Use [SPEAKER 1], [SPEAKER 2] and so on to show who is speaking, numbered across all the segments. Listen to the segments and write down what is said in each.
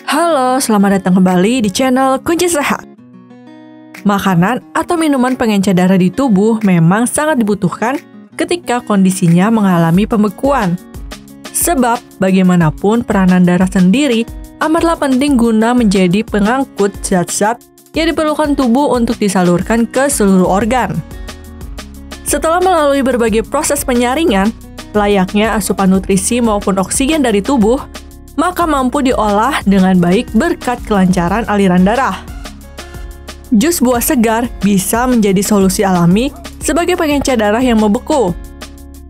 [SPEAKER 1] Halo, selamat datang kembali di channel Kunci Sehat. Makanan atau minuman pengencer darah di tubuh memang sangat dibutuhkan ketika kondisinya mengalami pembekuan. Sebab, bagaimanapun peranan darah sendiri amatlah penting guna menjadi pengangkut zat-zat yang diperlukan tubuh untuk disalurkan ke seluruh organ. Setelah melalui berbagai proses penyaringan, layaknya asupan nutrisi maupun oksigen dari tubuh, maka mampu diolah dengan baik berkat kelancaran aliran darah. Jus buah segar bisa menjadi solusi alami sebagai pengencer darah yang membeku.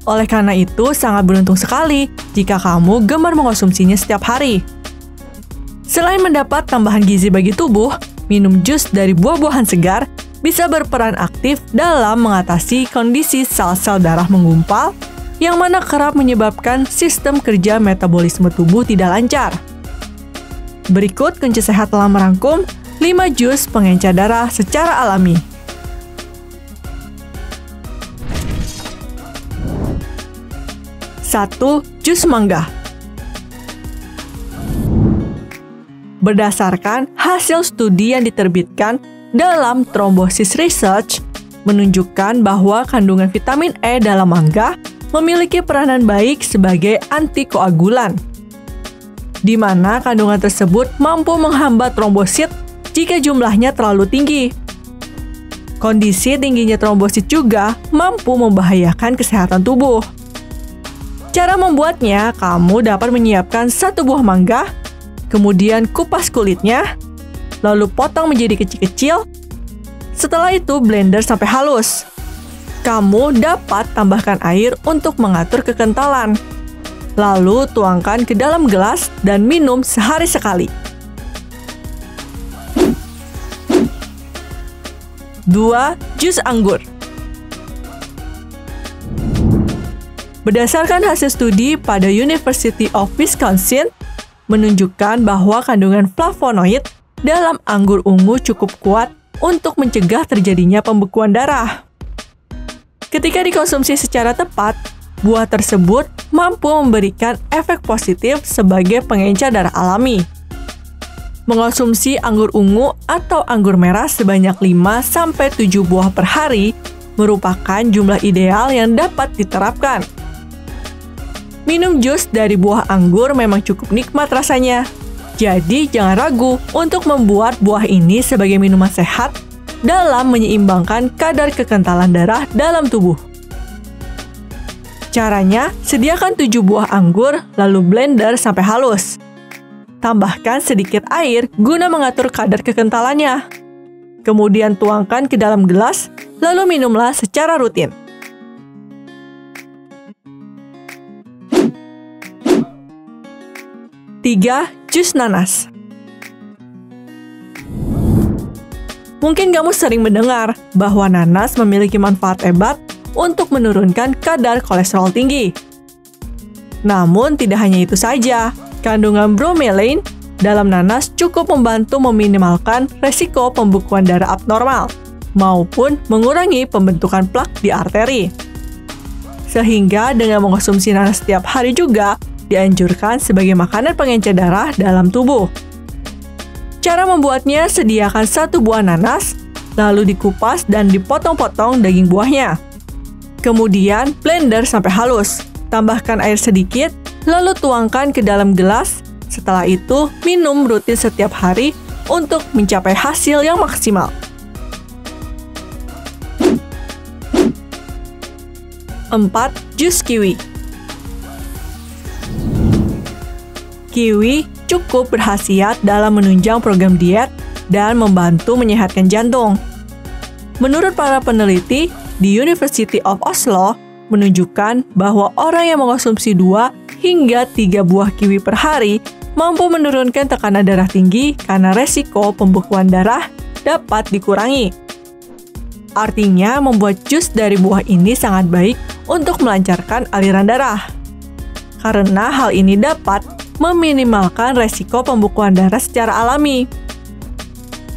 [SPEAKER 1] Oleh karena itu, sangat beruntung sekali jika kamu gemar mengkonsumsinya setiap hari. Selain mendapat tambahan gizi bagi tubuh, minum jus dari buah-buahan segar bisa berperan aktif dalam mengatasi kondisi sel-sel darah menggumpal yang mana kerap menyebabkan sistem kerja metabolisme tubuh tidak lancar. Berikut Kunci Sehat telah merangkum 5 jus pengencer darah secara alami. Satu, jus mangga. Berdasarkan hasil studi yang diterbitkan dalam Thrombosis Research, menunjukkan bahwa kandungan vitamin E dalam mangga memiliki peranan baik sebagai antikoagulan, di mana kandungan tersebut mampu menghambat trombosit jika jumlahnya terlalu tinggi. Kondisi tingginya trombosit juga mampu membahayakan kesehatan tubuh. Cara membuatnya, kamu dapat menyiapkan 1 buah mangga, kemudian kupas kulitnya, lalu potong menjadi kecil-kecil. Setelah itu blender sampai halus. Kamu dapat tambahkan air untuk mengatur kekentalan. Lalu tuangkan ke dalam gelas dan minum sehari sekali. 2. Jus anggur. Berdasarkan hasil studi pada University of Wisconsin, menunjukkan bahwa kandungan flavonoid dalam anggur ungu cukup kuat untuk mencegah terjadinya pembekuan darah. Ketika dikonsumsi secara tepat, buah tersebut mampu memberikan efek positif sebagai pengencer darah alami. Mengonsumsi anggur ungu atau anggur merah sebanyak 5-7 buah per hari merupakan jumlah ideal yang dapat diterapkan. Minum jus dari buah anggur memang cukup nikmat rasanya. Jadi jangan ragu untuk membuat buah ini sebagai minuman sehat dalam menyeimbangkan kadar kekentalan darah dalam tubuh. Caranya, sediakan 7 buah anggur lalu blender sampai halus. Tambahkan sedikit air guna mengatur kadar kekentalannya. Kemudian tuangkan ke dalam gelas, lalu minumlah secara rutin. Tiga, jus nanas. Mungkin kamu sering mendengar bahwa nanas memiliki manfaat hebat untuk menurunkan kadar kolesterol tinggi. Namun tidak hanya itu saja, kandungan bromelain dalam nanas cukup membantu meminimalkan resiko pembekuan darah abnormal maupun mengurangi pembentukan plak di arteri. Sehingga dengan mengkonsumsi nanas setiap hari juga dianjurkan sebagai makanan pengencer darah dalam tubuh. Cara membuatnya, sediakan 1 buah nanas, lalu dikupas dan dipotong-potong daging buahnya. Kemudian blender sampai halus. Tambahkan air sedikit, lalu tuangkan ke dalam gelas. Setelah itu, minum rutin setiap hari untuk mencapai hasil yang maksimal. 4. Jus kiwi. Kiwi cukup berkhasiat dalam menunjang program diet dan membantu menyehatkan jantung. Menurut para peneliti di University of Oslo, menunjukkan bahwa orang yang mengkonsumsi 2 hingga 3 buah kiwi per hari mampu menurunkan tekanan darah tinggi karena resiko pembekuan darah dapat dikurangi. Artinya, membuat jus dari buah ini sangat baik untuk melancarkan aliran darah. Karena hal ini dapat meminimalkan resiko pembekuan darah secara alami.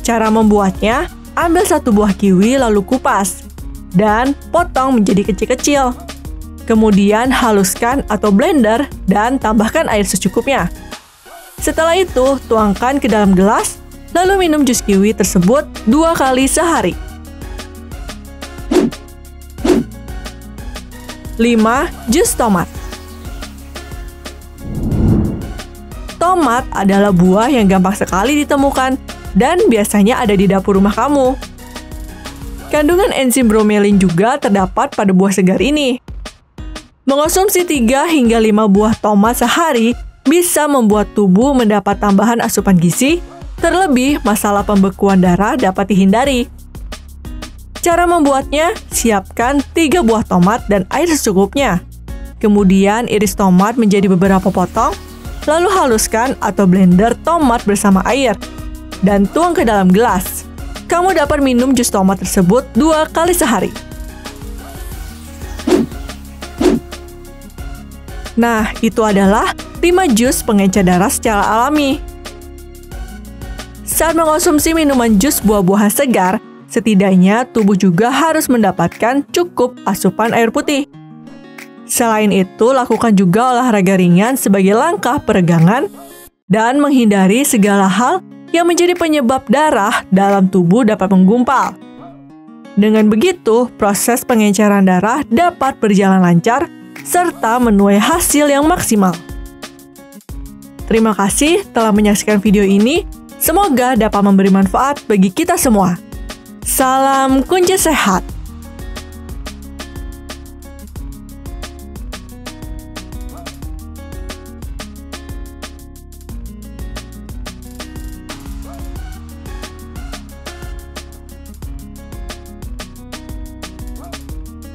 [SPEAKER 1] Cara membuatnya, ambil 1 buah kiwi lalu kupas, dan potong menjadi kecil-kecil. Kemudian haluskan atau blender dan tambahkan air secukupnya. Setelah itu, tuangkan ke dalam gelas, lalu minum jus kiwi tersebut 2 kali sehari. 5. Jus tomat. Tomat adalah buah yang gampang sekali ditemukan dan biasanya ada di dapur rumah kamu. Kandungan enzim bromelin juga terdapat pada buah segar ini. Mengonsumsi 3 hingga 5 buah tomat sehari bisa membuat tubuh mendapat tambahan asupan gizi, terlebih masalah pembekuan darah dapat dihindari. Cara membuatnya, siapkan 3 buah tomat dan air secukupnya. Kemudian iris tomat menjadi beberapa potong, lalu haluskan atau blender tomat bersama air, dan tuang ke dalam gelas. Kamu dapat minum jus tomat tersebut 2 kali sehari. Nah, itu adalah 5 jus pengencer darah secara alami. Saat mengonsumsi minuman jus buah-buahan segar, setidaknya tubuh juga harus mendapatkan cukup asupan air putih. Selain itu, lakukan juga olahraga ringan sebagai langkah peregangan dan menghindari segala hal yang menjadi penyebab darah dalam tubuh dapat menggumpal. Dengan begitu, proses pengenceran darah dapat berjalan lancar serta menuai hasil yang maksimal. Terima kasih telah menyaksikan video ini. Semoga dapat memberi manfaat bagi kita semua. Salam kunci sehat.